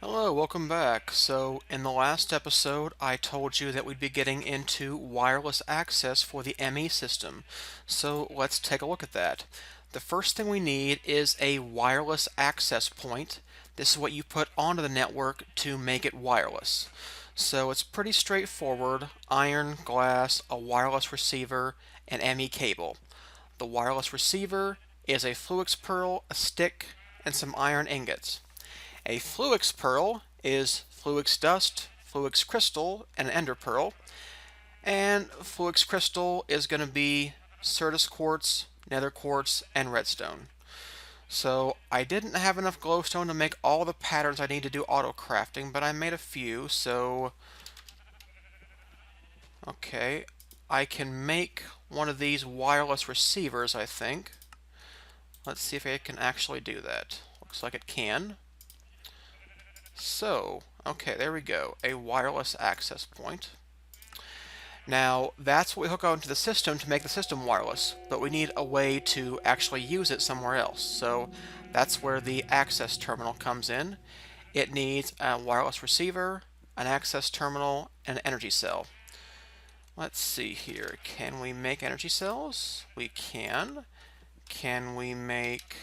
Hello, welcome back. So, in the last episode, I told you that we'd be getting into wireless access for the ME system. So, let's take a look at that. The first thing we need is a wireless access point. This is what you put onto the network to make it wireless. So, it's pretty straightforward: iron, glass, a wireless receiver, and ME cable. The wireless receiver is a Fluix pearl, a stick, and some iron ingots. A Fluix pearl is Fluix dust, Fluix crystal, and an ender pearl. And Fluix crystal is going to be Certus quartz, nether quartz, and redstone. So I didn't have enough glowstone to make all the patterns I need to do auto crafting, but I made a few. So okay, I can make one of these wireless receivers, I think. Let's see if I can actually do that. Looks like it can. So, okay, there we go, a wireless access point. Now, that's what we hook onto the system to make the system wireless, but we need a way to actually use it somewhere else. So that's where the access terminal comes in. It needs a wireless receiver, an access terminal, and an energy cell. Let's see here. Can we make energy cells? We can. Can we make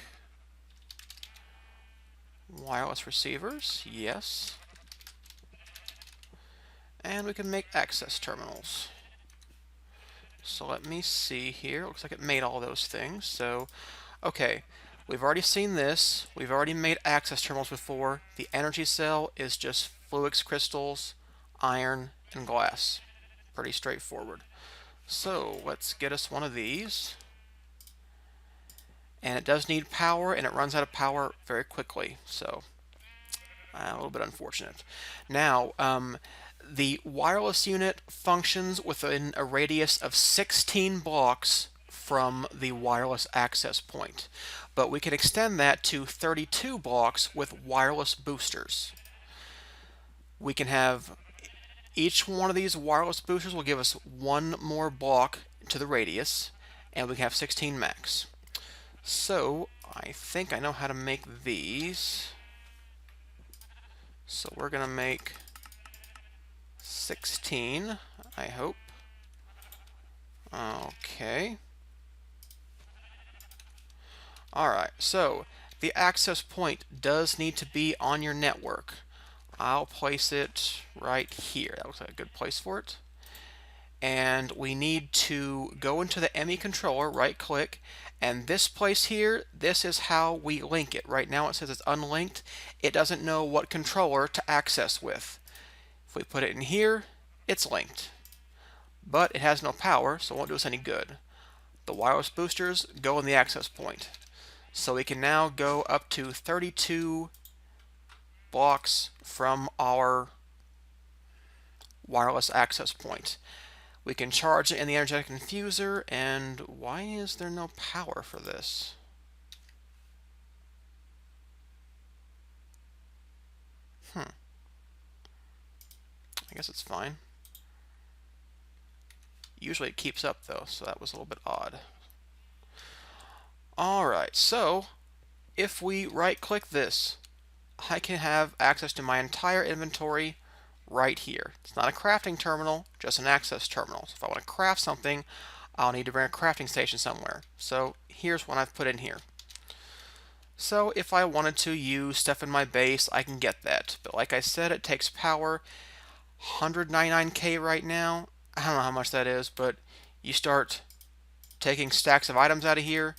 wireless receivers? Yes. And we can make access terminals. So let me see here. Looks like it made all those things. So, okay, we've already seen this. We've already made access terminals before. The energy cell is just Fluix crystals, iron, and glass. Pretty straightforward. So let's get us one of these. And it does need power, and it runs out of power very quickly. So, a little bit unfortunate. Now, the wireless unit functions within a radius of 16 blocks from the wireless access point, but we can extend that to 32 blocks with wireless boosters. We can have each one of these wireless boosters will give us one more block to the radius, and we can have 16 max. So I think I know how to make these. So we're going to make 16, I hope. Okay. Alright, so the access point does need to be on your network. I'll place it right here. That looks like a good place for it. And we need to go into the ME controller, right click, and this place here, this is how we link it. Right now it says it's unlinked. It doesn't know what controller to access with. If we put it in here, it's linked. But it has no power, so it won't do us any good. The wireless boosters go in the access point. So we can now go up to 32 blocks from our wireless access point. We can charge it in the energetic infuser, and why is there no power for this? I guess it's fine. Usually it keeps up though, so that was a little bit odd. Alright, so if we right click this, I can have access to my entire inventory right here. It's not a crafting terminal, just an access terminal. So if I want to craft something, I'll need to bring a crafting station somewhere. So here's one I've put in here. So if I wanted to use stuff in my base, I can get that. But like I said, it takes power. 199k right now. I don't know how much that is, but you start taking stacks of items out of here,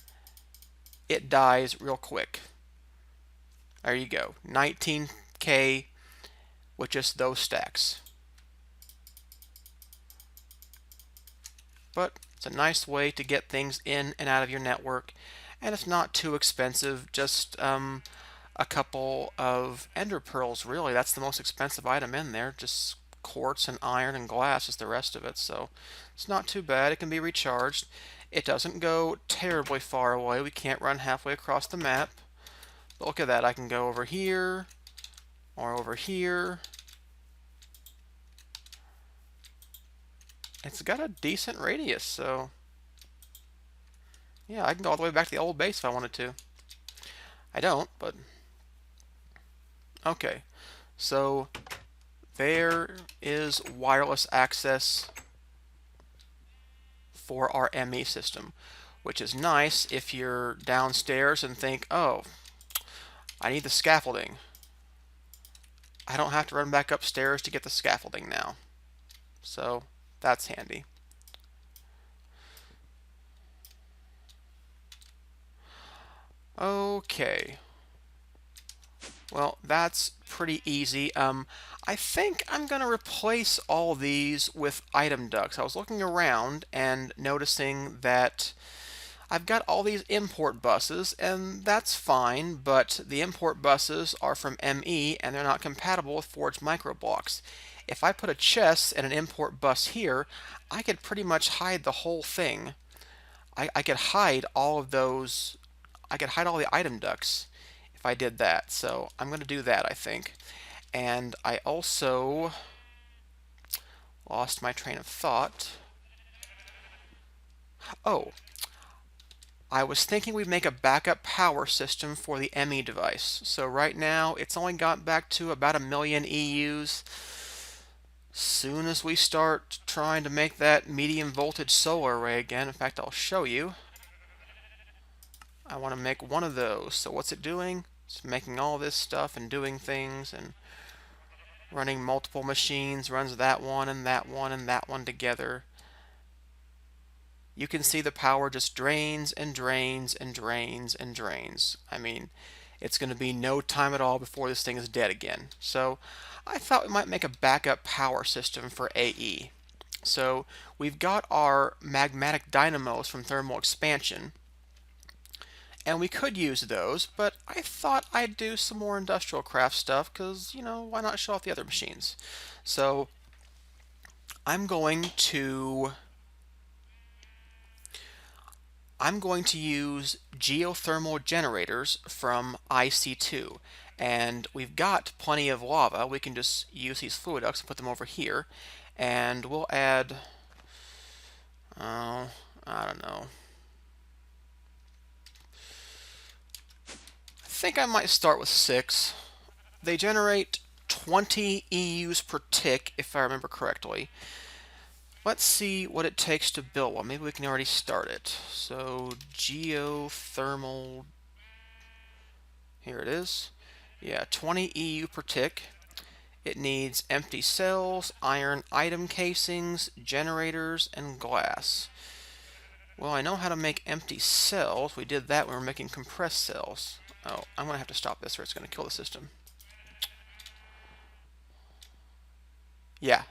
it dies real quick. There you go. 19k with just those stacks. But it's a nice way to get things in and out of your network, and it's not too expensive. Just a couple of ender pearls, really. That's the most expensive item in there. Just quartz and iron and glass is the rest of it. So it's not too bad. It can be recharged. It doesn't go terribly far away. We can't run halfway across the map. But look at that. I can go over here or over here. It's got a decent radius, so yeah, I can go all the way back to the old base if I wanted to. I don't, but okay. So there is wireless access for our ME system, which is nice if you're downstairs and think, oh, I need the scaffolding. I don't have to run back upstairs to get the scaffolding now. So that's handy. Okay. Well, that's pretty easy. I think I'm going to replace all these with item ducts. I was looking around and noticing that I've got all these import buses, and that's fine, but the import buses are from ME and they're not compatible with forged microblocks. If I put a chest and an import bus here, I could pretty much hide the whole thing. I could hide all of those, I could hide all the item ducts if I did that. So I'm going to do that, I think. And I also lost my train of thought. Oh, I was thinking we'd make a backup power system for the ME device. So right now it's only got back to about 1,000,000 EUs. Soon as we start trying to make that medium voltage solar array again, in fact I'll show you. I want to make one of those. So what's it doing? It's making all this stuff and doing things and running multiple machines, runs that one and that one and that one together. You can see the power just drains and drains and drains and drains. I mean, it's going to be no time at all before this thing is dead again. So I thought we might make a backup power system for AE. So we've got our magmatic dynamos from thermal expansion, and we could use those, but I thought I'd do some more industrial craft stuff because, you know, why not show off the other machines? So I'm going to use geothermal generators from IC2, and we've got plenty of lava. We can just use these fluid ducts and put them over here, and we'll add, oh, I don't know. I think I might start with 6. They generate 20 EUs per tick, if I remember correctly. Let's see what it takes to build one. Maybe we can already start it. So, geothermal, here it is. Yeah, 20 EU per tick. It needs empty cells, iron item casings, generators, and glass. Well, I know how to make empty cells. We did that when we were making compressed cells. Oh, I'm going to have to stop this or it's going to kill the system. Yeah,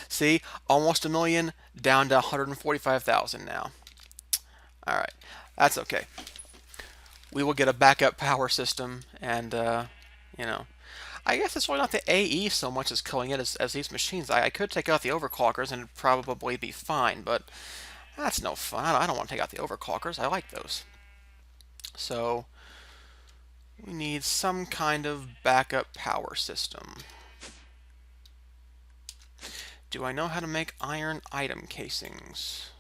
see, almost 1,000,000 down to 145,000 now. All right, that's okay. We will get a backup power system, and you know, I guess it's really not the AE so much as killing it as these machines. I could take out the overclockers and it'd probably be fine, but that's no fun. I don't want to take out the overclockers. I like those. So we need some kind of backup power system. Do I know how to make iron item casings?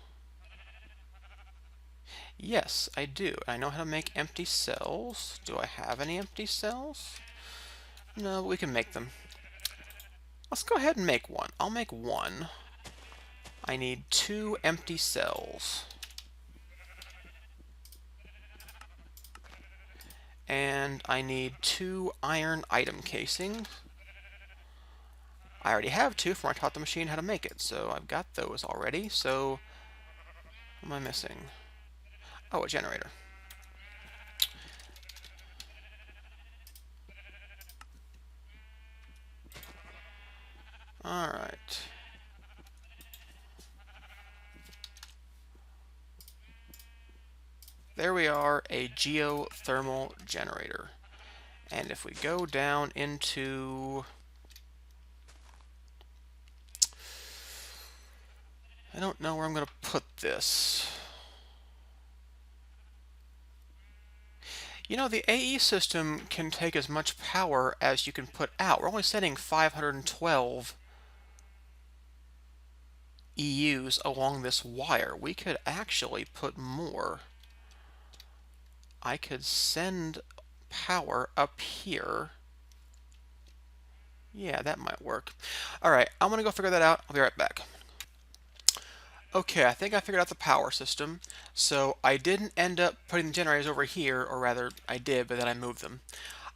Yes, I do. I know how to make empty cells. Do I have any empty cells? No, but we can make them. Let's go ahead and make one. I'll make one. I need 2 empty cells. And I need 2 iron item casings. I already have 2 from when I taught the machine how to make it, so I've got those already. So, what am I missing? Oh, a generator. Alright. There we are, a geothermal generator. And if we go down into... I don't know where I'm going to put this. You know, the AE system can take as much power as you can put out. We're only sending 512 EUs along this wire. We could actually put more. I could send power up here Yeah, that might work. Alright, I'm gonna go figure that out. I'll be right back. Okay, I think I figured out the power system. So I didn't end up putting the generators over here, or rather I did, but then I moved them.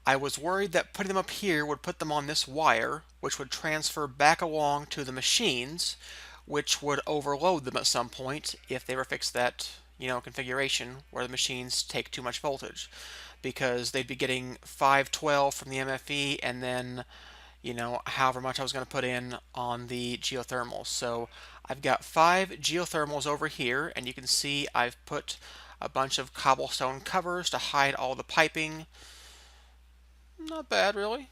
I was worried that putting them up here would put them on this wire, which would transfer back along to the machines, which would overload them at some point if they were fixed that, configuration where the machines take too much voltage. Because they'd be getting 512 from the MFE and then however much I was going to put in on the geothermal. So I've got 5 geothermals over here, and you can see I've put a bunch of cobblestone covers to hide all the piping. Not bad, really.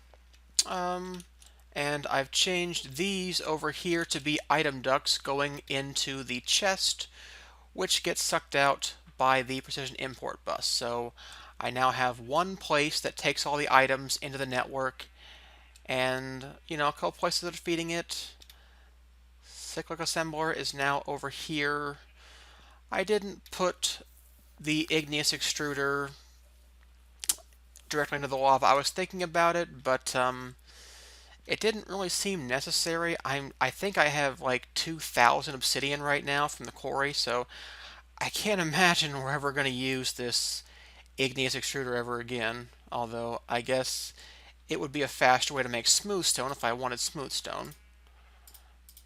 And I've changed these over here to be item ducts going into the chest, which gets sucked out by the precision import bus. So I now have one place that takes all the items into the network, and a couple places that are feeding it. Cyclic assembler is now over here. I didn't put the igneous extruder directly into the lava. I was thinking about it, but it didn't really seem necessary. I think I have like 2,000 obsidian right now from the quarry, so I can't imagine we're ever going to use this igneous extruder ever again. Although I guess it would be a faster way to make smooth stone if I wanted smooth stone.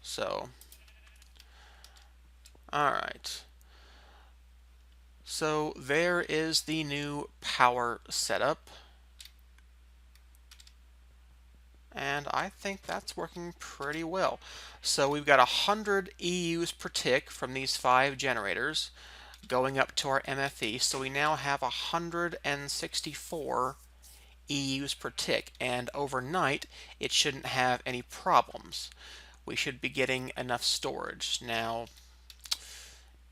So, alright. So there is the new power setup. And I think that's working pretty well. So we've got 100 EUs per tick from these 5 generators going up to our MFE. So we now have 164 EUs per tick, and overnight it shouldn't have any problems. We should be getting enough storage. Now,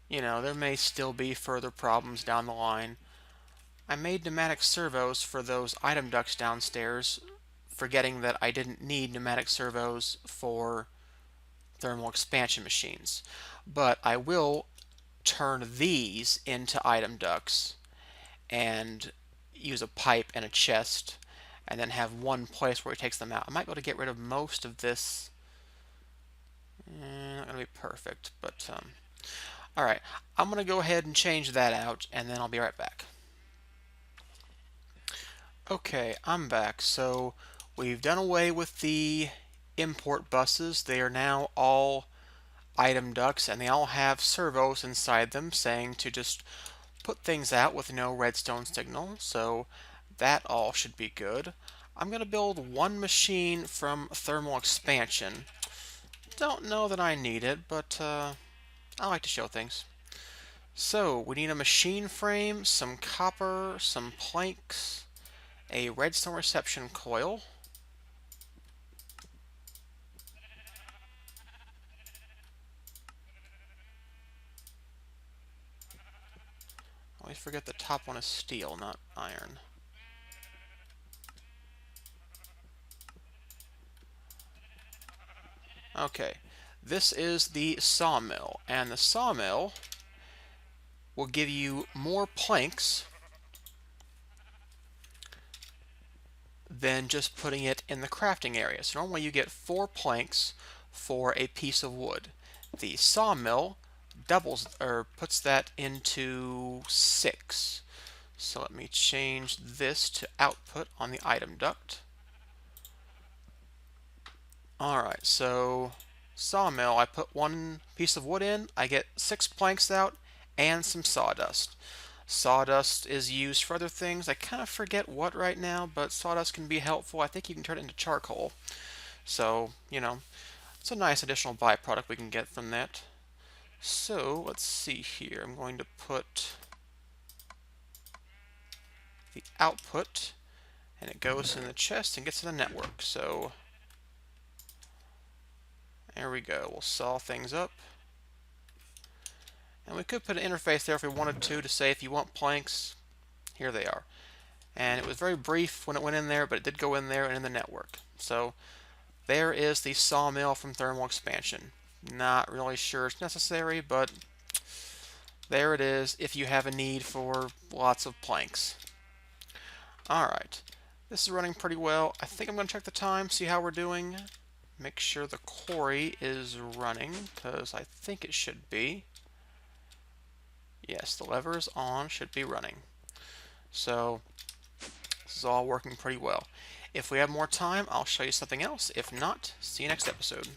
there may still be further problems down the line. I made pneumatic servos for those item ducts downstairs, forgetting that I didn't need pneumatic servos for thermal expansion machines. But I will turn these into item ducts and use a pipe and a chest and then have one place where it takes them out. I might be able to get rid of most of this. Not going to be perfect, but alright. I'm going to go ahead and change that out, and then I'll be right back. Okay, I'm back. So we've done away with the import buses. They are now all item ducts, and they all have servos inside them saying to just put things out with no redstone signal. So that all should be good. I'm going to build one machine from thermal expansion. Don't know that I need it, but I like to show things. So we need a machine frame, some copper, some planks, a redstone reception coil, I always forget the top one is steel, not iron. Okay, this is the sawmill, and the sawmill will give you more planks than just putting it in the crafting area. So normally you get 4 planks for a piece of wood. The sawmill doubles or puts that into 6. So let me change this to output on the item duct. Alright, so sawmill, I put 1 piece of wood in, I get 6 planks out and some sawdust. Sawdust is used for other things. I kind of forget what right now, but sawdust can be helpful. I think you can turn it into charcoal. So, it's a nice additional byproduct we can get from that. So, let's see here. I'm going to put the output, and it goes in the chest and gets to the network. So, there we go. We'll saw things up. And we could put an interface there if we wanted to say if you want planks, here they are. And it was very brief when it went in there, but it did go in there and in the network. So there is the sawmill from thermal expansion. Not really sure it's necessary, but there it is if you have a need for lots of planks. Alright, This is running pretty well. I think I'm going to check the time, see how we're doing. Make sure the quarry is running, because I think it should be. Yes, the lever is on, should be running. So this is all working pretty well. If we have more time, I'll show you something else. If not, see you next episode.